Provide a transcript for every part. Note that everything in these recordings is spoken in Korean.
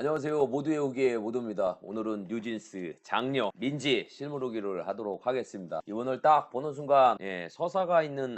안녕하세요. 모두의 후기의 모두입니다. 오늘은 뉴진스, 장녀, 민지 실물 후기를 하도록 하겠습니다. 이분을 딱 보는 순간 서사가 있는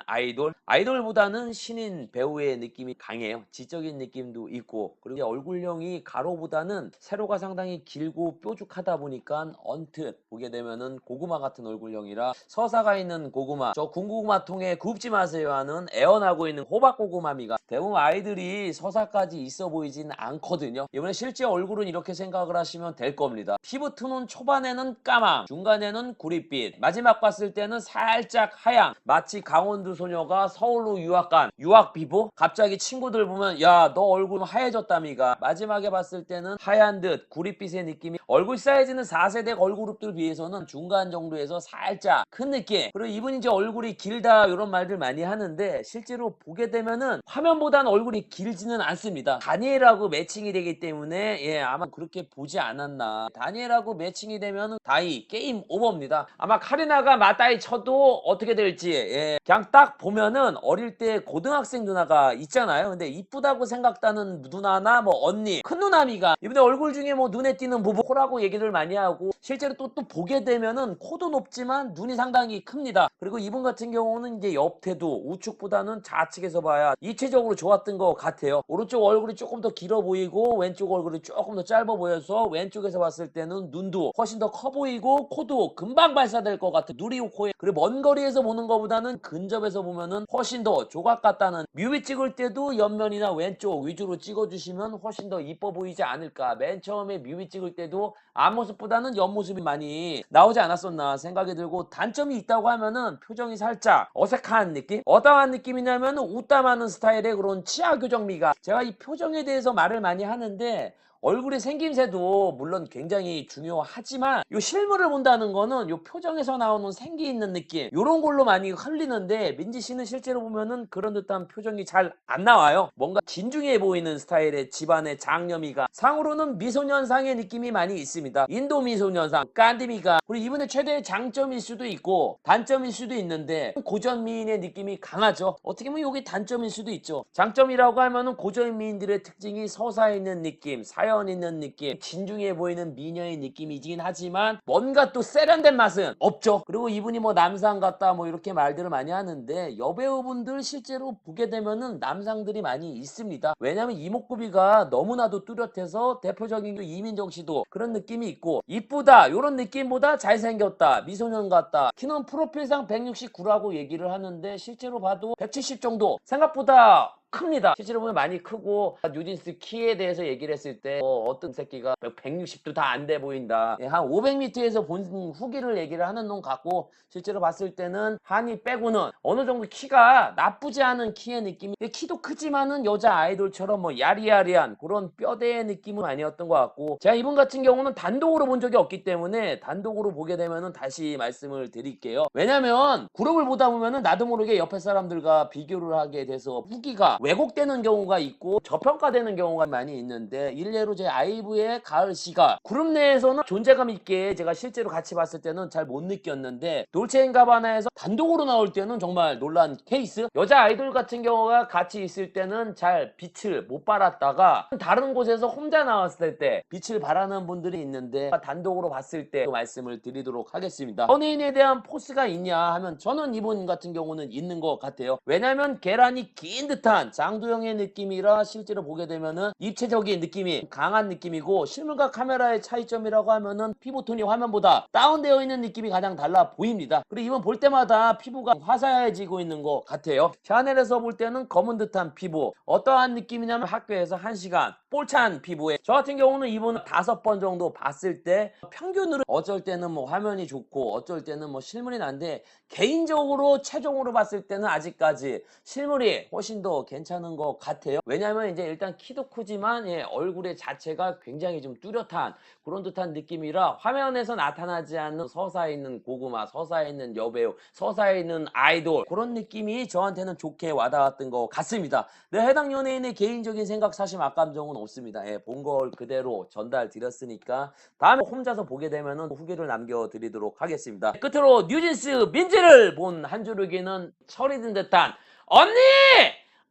아이돌보다는 신인 배우의 느낌이 강해요. 지적인 느낌도 있고, 그리고 얼굴형이 가로보다는 세로가 상당히 길고 뾰족하다 보니까 언뜻 보게 되면은 고구마 같은 얼굴형이라 서사가 있는 고구마, 저 군고구마 통에 굽지 마세요 하는 애원하고 있는 호박 고구마미가 대부분 아이들이 서사까지 있어 보이진 않거든요. 이번에 실제 얼굴은 이렇게 생각을 하시면 될 겁니다. 피부 톤은 초반에는 까망, 중간에는 구릿빛, 마지막 봤을 때는 살짝 하양, 마치 강원도 소녀가 서울로 유학 간 유학 피부? 갑자기 친구들 보면 야, 너 얼굴 하얘졌다미가. 마지막에 봤을 때는 하얀 듯 구릿빛의 느낌이, 얼굴 사이즈는 4세대 걸그룹들 비해서는 중간 정도에서 살짝 큰 느낌. 그리고 이분이 이제 얼굴이 길다 이런 말들 많이 하는데 실제로 보게 되면은 화면보다는 얼굴이 길지는 않습니다. 다니엘하고 매칭이 되기 때문에 아마 그렇게 보지 않았나. 다니엘하고 매칭이 되면 다이 게임 오버입니다. 아마 카리나가 맞다이 쳐도 어떻게 될지 그냥 딱 보면은 어릴 때 고등학생 누나가 있잖아요. 근데 이쁘다고 생각하는 누나나 뭐 언니, 큰 누나미가 이번에 얼굴 중에 뭐 눈에 띄는 부분 코라고 얘기를 많이 하고, 실제로 또 보게 되면은 코도 높지만 눈이 상당히 큽니다. 그리고 이분 같은 경우는 이제 옆태도 우측보다는 좌측에서 봐야 입체적으로 좋았던 것 같아요. 오른쪽 얼굴이 조금 더 길어 보이고 왼쪽 얼굴이 조금 더 짧아 보여서 왼쪽에서 봤을 때는 눈도 훨씬 더 커 보이고 코도 금방 발사될 것 같은 누리호 코에, 그리고 먼 거리에서 보는 것보다는 근접에서 보면은 훨씬 더 조각 같다는, 뮤비 찍을 때도 옆면이나 왼쪽 위주로 찍어주시면 훨씬 더 이뻐 보이지 않을까. 맨 처음에 뮤비 찍을 때도 앞모습보다는 옆모습이 많이 나오지 않았었나 생각이 들고, 단점이 있다고 하면은 표정이 살짝 어색한 느낌? 어떠한 느낌이냐면 웃다마는 스타일의 그런 치아 교정미가, 제가 이 표정에 대해서 말을 많이 하는데 얼굴의 생김새도 물론 굉장히 중요하지만 요 실물을 본다는 거는 요 표정에서 나오는 생기 있는 느낌, 요런 걸로 많이 흘리는데 민지 씨는 실제로 보면은 그런 듯한 표정이 잘 안 나와요. 뭔가 진중해 보이는 스타일의 집안의 장녀미가, 상으로는 미소년상의 느낌이 많이 있습니다. 인도 미소년상 깐디미가. 그리고 이분의 최대의 장점일 수도 있고 단점일 수도 있는데 고전 미인의 느낌이 강하죠. 어떻게 보면 이게 단점일 수도 있죠. 장점이라고 하면은 고전 미인들의 특징이 서사 있는 느낌, 사연 있는 느낌, 진중해 보이는 미녀의 느낌이긴 하지만 뭔가 또 세련된 맛은 없죠. 그리고 이분이 뭐 남상 같다 뭐 이렇게 말들을 많이 하는데 여배우분들 실제로 보게 되면은 남상들이 많이 있습니다. 왜냐면 이목구비가 너무나도 뚜렷해서 대표적인 게 이민정 씨도 그런 느낌이 있고, 이쁘다 이런 느낌보다 잘생겼다, 미소년 같다. 키는 프로필상 169라고 얘기를 하는데 실제로 봐도 170 정도, 생각보다 큽니다. 실제로 보면 많이 크고, 뉴진스 키에 대해서 얘기를 했을 때 어떤 새끼가 160도 다 안 돼 보인다, 한 500m에서 본 후기를 얘기를 하는 놈 같고, 실제로 봤을 때는 한이 빼고는 어느 정도 키가 나쁘지 않은 키의 느낌이, 키도 크지만은 여자 아이돌처럼 뭐 야리야리한 그런 뼈대의 느낌은 아니었던 것 같고, 제가 이분 같은 경우는 단독으로 본 적이 없기 때문에 단독으로 보게 되면은 다시 말씀을 드릴게요. 왜냐면 그룹을 보다 보면은 나도 모르게 옆에 사람들과 비교를 하게 돼서 후기가 왜곡되는 경우가 있고 저평가되는 경우가 많이 있는데, 일례로 제 아이브의 가을 씨가 그룹 내에서는 존재감 있게 제가 실제로 같이 봤을 때는 잘 못 느꼈는데, 돌체인가바나에서 단독으로 나올 때는 정말 놀란 케이스. 여자 아이돌 같은 경우가 같이 있을 때는 잘 빛을 못 발았다가 다른 곳에서 혼자 나왔을 때 빛을 발하는 분들이 있는데, 단독으로 봤을 때 그 말씀을 드리도록 하겠습니다. 연예인에 대한 포스가 있냐 하면 저는 이분 같은 경우는 있는 것 같아요. 왜냐면 계란이 긴 듯한 장도영의 느낌이라 실제로 보게 되면은 입체적인 느낌이 강한 느낌이고, 실물과 카메라의 차이점이라고 하면은 피부톤이 화면보다 다운되어 있는 느낌이 가장 달라 보입니다. 그리고 이번 볼 때마다 피부가 화사해지고 있는 것 같아요. 샤넬에서 볼 때는 검은 듯한 피부, 어떠한 느낌이냐면 학교에서 1시간 볼찬 피부에, 저 같은 경우는 이분 5번 정도 봤을 때 평균으로 어쩔 때는 뭐 화면이 좋고 어쩔 때는 뭐 실물이 난데, 개인적으로 최종으로 봤을 때는 아직까지 실물이 훨씬 더 괜찮은 것 같아요. 왜냐면 이제 일단 키도 크지만 얼굴의 자체가 굉장히 좀 뚜렷한 그런 듯한 느낌이라 화면에서 나타나지 않는 서사에 있는 고구마, 서사에 있는 여배우, 서사에 있는 아이돌, 그런 느낌이 저한테는 좋게 와닿았던 것 같습니다. 네, 해당 연예인의 개인적인 생각 사실 막감정은 없습니다. 본 걸 그대로 전달 드렸으니까 다음에 혼자서 보게 되면은 후기를 남겨드리도록 하겠습니다. 끝으로 뉴진스 민지를 본 한 줄기는 철이 든 듯한 언니!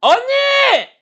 언니!